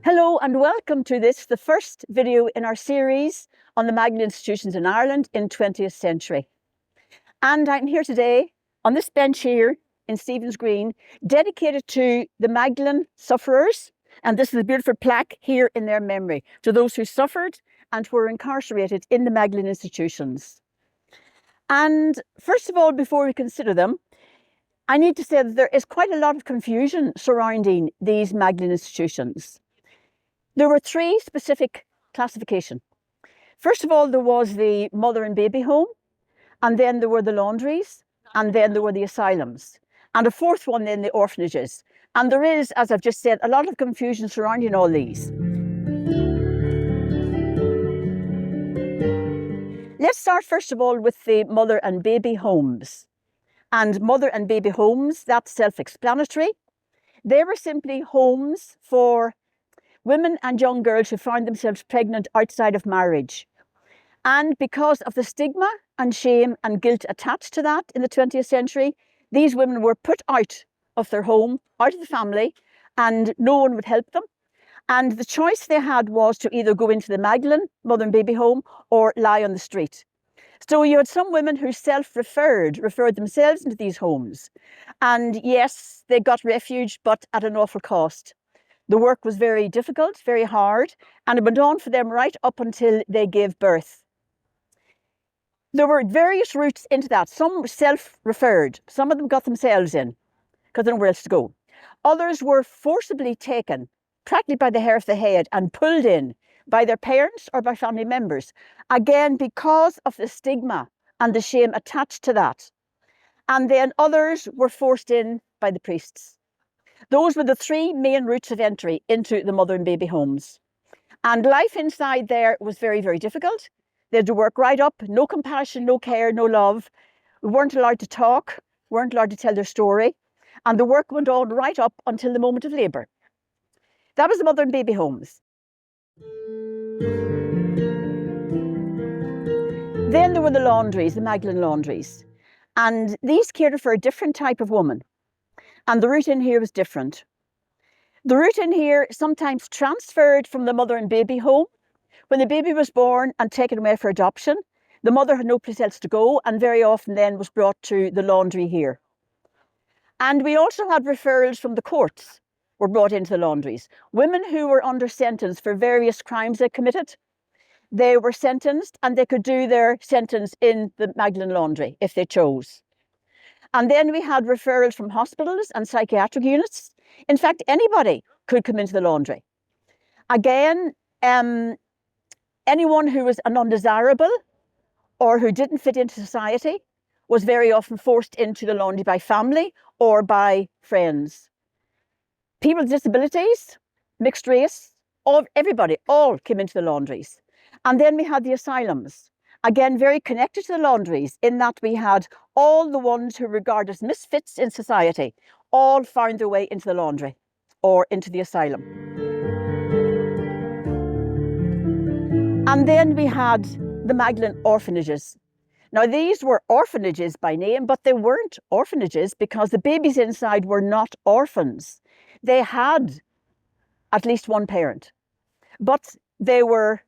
Hello and welcome to this, the first video in our series on the Magdalene Institutions in Ireland in 20th century. And I'm here today on this bench here in Stephen's Green, dedicated to the Magdalene sufferers. And this is a beautiful plaque here in their memory, to those who suffered and were incarcerated in the Magdalene Institutions. And first of all, before we consider them, I need to say that there is quite a lot of confusion surrounding these Magdalene Institutions. There were three specific classifications. First of all, there was the mother and baby home, and then there were the laundries, and then there were the asylums, and a fourth one then the orphanages. And there is, as I've just said, a lot of confusion surrounding all these. Let's start first of all with the mother and baby homes. And mother and baby homes, that's self-explanatory. They were simply homes for women and young girls who found themselves pregnant outside of marriage. And because of the stigma and shame and guilt attached to that in the 20th century, these women were put out of their home, out of the family, and no one would help them. And the choice they had was to either go into the Magdalene mother and baby home or lie on the street. So you had some women who referred themselves into these homes. And yes, they got refuge, but at an awful cost. The work was very difficult, very hard, and it went on for them right up until they gave birth. There were various routes into that. Some were self-referred. Some of them got themselves in because they had nowhere else to go. Others were forcibly taken, practically by the hair of the head, and pulled in by their parents or by family members. Again, because of the stigma and the shame attached to that. And then others were forced in by the priests. Those were the three main routes of entry into the mother and baby homes. And life inside there was very, very difficult. They had to work right up, no compassion, no care, no love. We weren't allowed to talk, weren't allowed to tell their story. And the work went on right up until the moment of labour. That was the mother and baby homes. Then there were the laundries, the Magdalene laundries. And these catered for a different type of woman. And the route in here was different. The route in here sometimes transferred from the mother and baby home. When the baby was born and taken away for adoption, the mother had no place else to go, and very often then was brought to the laundry here. And we also had referrals from the courts were brought into the laundries. Women who were under sentence for various crimes they committed, they were sentenced, and they could do their sentence in the Magdalene laundry if they chose. And then we had referrals from hospitals and psychiatric units. In fact, anybody could come into the laundry. Again, anyone who was an undesirable or who didn't fit into society was very often forced into the laundry by family or by friends. People with disabilities, mixed race, everybody, all came into the laundries. And then we had the asylums. Again, very connected to the laundries in that we had all the ones who were regarded as misfits in society, all found their way into the laundry or into the asylum. And then we had the Magdalene Orphanages. Now, these were orphanages by name, but they weren't orphanages because the babies inside were not orphans. They had at least one parent, but they were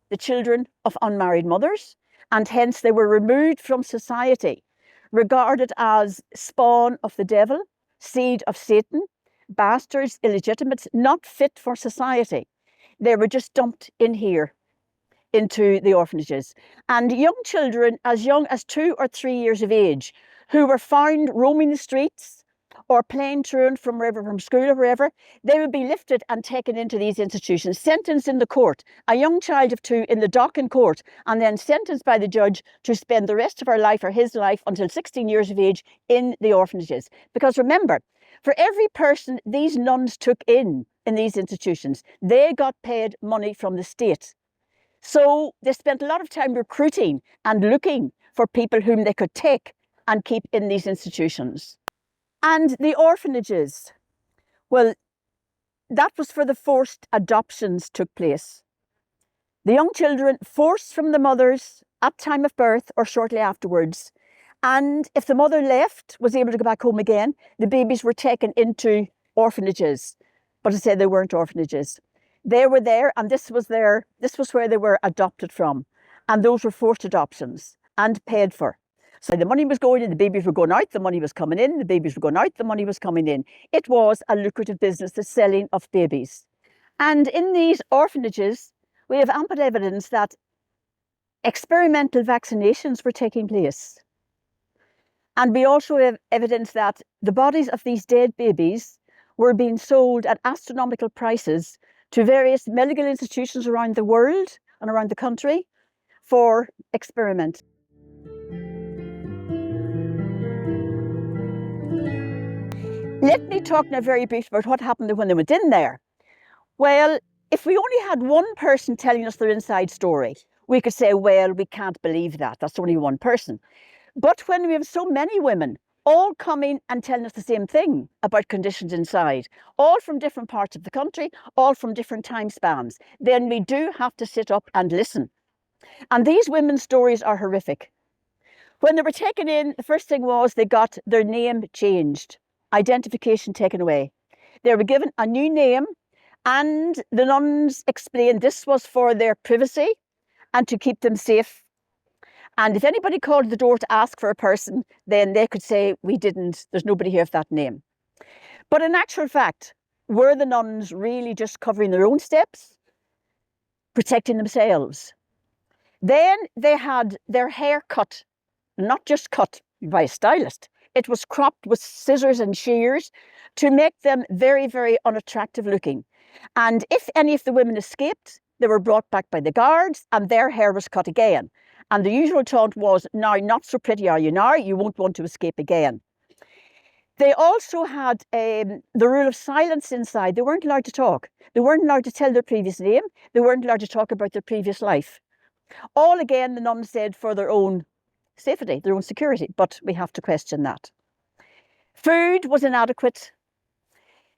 the children of unmarried mothers, and hence they were removed from society, regarded as spawn of the devil, seed of Satan, bastards, illegitimates, not fit for society. They were just dumped in here into the orphanages. And young children as young as 2 or 3 years of age who were found roaming the streets or playing truant from school or wherever, they would be lifted and taken into these institutions, sentenced in the court, a young child of 2 in the dock in court, and then sentenced by the judge to spend the rest of her life or his life until 16 years of age in the orphanages. Because remember, for every person these nuns took in these institutions, they got paid money from the state. So they spent a lot of time recruiting and looking for people whom they could take and keep in these institutions. And the orphanages, well, that was for the forced adoptions took place. The young children forced from the mothers at time of birth or shortly afterwards, And if the mother left, was able to go back home again, the babies were taken into orphanages. But I said they weren't orphanages. They were there, and this was where they were adopted from. And those were forced adoptions and paid for. So the money was going in, the babies were going out, the money was coming in, the babies were going out, the money was coming in. It was a lucrative business, the selling of babies. And in these orphanages, we have ample evidence that experimental vaccinations were taking place. And we also have evidence that the bodies of these dead babies were being sold at astronomical prices to various medical institutions around the world and around the country for experiment. Let me talk now very briefly about what happened when they went in there. Well, if we only had one person telling us their inside story, we could say, well, we can't believe that. That's only one person. But when we have so many women all coming and telling us the same thing about conditions inside, all from different parts of the country, all from different time spans, then we do have to sit up and listen. And these women's stories are horrific. When they were taken in, the first thing was they got their name changed, identification taken away. They were given a new name, and the nuns explained this was for their privacy and to keep them safe. And if anybody called the door to ask for a person, then they could say, we didn't, there's nobody here of that name. But in actual fact, were the nuns really just covering their own steps, protecting themselves? Then they had their hair cut, not just cut by a stylist. It was cropped with scissors and shears to make them very, very unattractive looking. And if any of the women escaped, they were brought back by the guards and their hair was cut again. And the usual taunt was, now, not so pretty are you now, you won't want to escape again. They also had the rule of silence inside. They weren't allowed to talk. They weren't allowed to tell their previous name. They weren't allowed to talk about their previous life. All again, the nuns said, for their own safety, their own security, but we have to question that. Food was inadequate.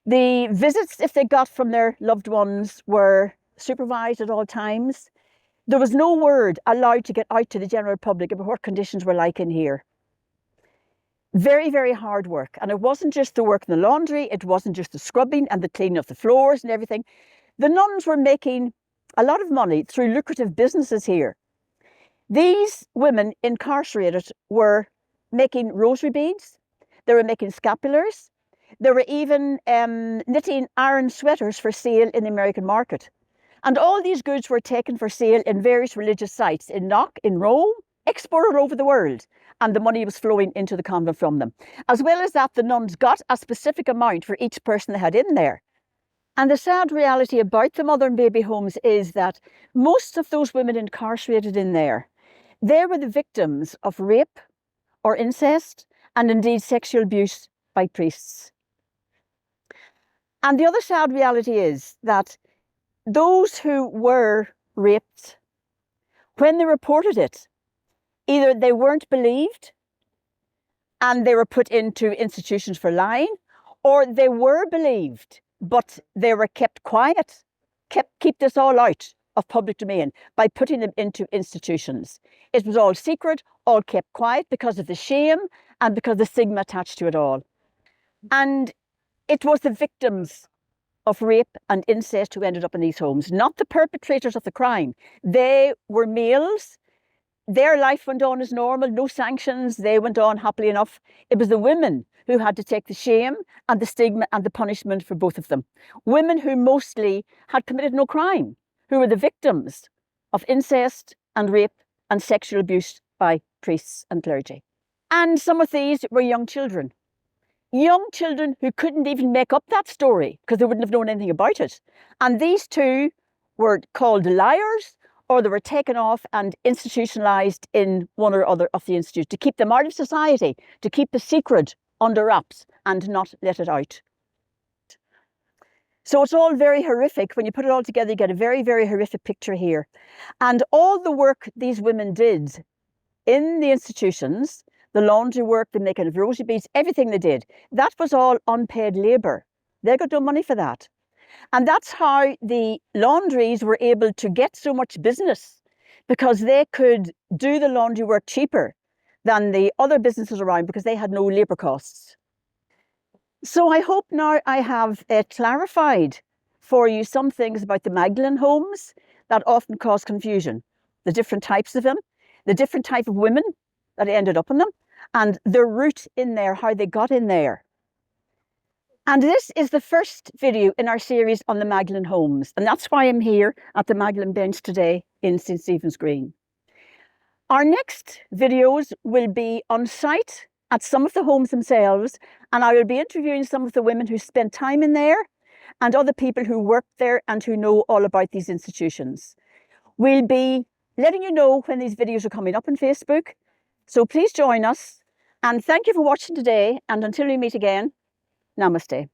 The visits, if they got from their loved ones, were supervised at all times. There was no word allowed to get out to the general public about what conditions were like in here. Very, very hard work. And it wasn't just the work in the laundry, it wasn't just the scrubbing and the cleaning of the floors and everything. The nuns were making a lot of money through lucrative businesses here. These women incarcerated were making rosary beads, they were making scapulars, they were even knitting iron sweaters for sale in the American market. And all these goods were taken for sale in various religious sites in Knock, in Rome, exported over the world, and the money was flowing into the convent from them. As well as that, the nuns got a specific amount for each person they had in there. And the sad reality about the mother and baby homes is that most of those women incarcerated in there, they were the victims of rape or incest and indeed sexual abuse by priests. And the other sad reality is that those who were raped, when they reported it, either they weren't believed and they were put into institutions for lying, or they were believed, but they were kept quiet, keep this all out of public domain by putting them into institutions. It was all secret, all kept quiet because of the shame and because of the stigma attached to it all. And it was the victims of rape and incest who ended up in these homes, not the perpetrators of the crime. They were males. Their life went on as normal, no sanctions. They went on happily enough. It was the women who had to take the shame and the stigma and the punishment for both of them. Women who mostly had committed no crime, who were the victims of incest and rape and sexual abuse by priests and clergy. And some of these were young children. Young children who couldn't even make up that story because they wouldn't have known anything about it. And these two were called liars, or they were taken off and institutionalized in one or other of the institutes to keep them out of society, to keep the secret under wraps and not let it out. So it's all very horrific. When you put it all together, you get a very, very horrific picture here. And all the work these women did in the institutions, the laundry work, the making of rosary beads, everything they did, that was all unpaid labour. They got no money for that. And that's how the laundries were able to get so much business, because they could do the laundry work cheaper than the other businesses around because they had no labour costs. So I hope now I have clarified for you some things about the Magdalene homes that often cause confusion, the different types of them, the different type of women that ended up in them, and their route in there, how they got in there. And this is the first video in our series on the Magdalene homes, and that's why I'm here at the Magdalene bench today in St. Stephen's Green. Our next videos will be on site at some of the homes themselves, and I will be interviewing some of the women who spent time in there and other people who work there and who know all about these institutions. We'll be letting you know when these videos are coming up on Facebook, so please join us, and thank you for watching today, and until we meet again, namaste.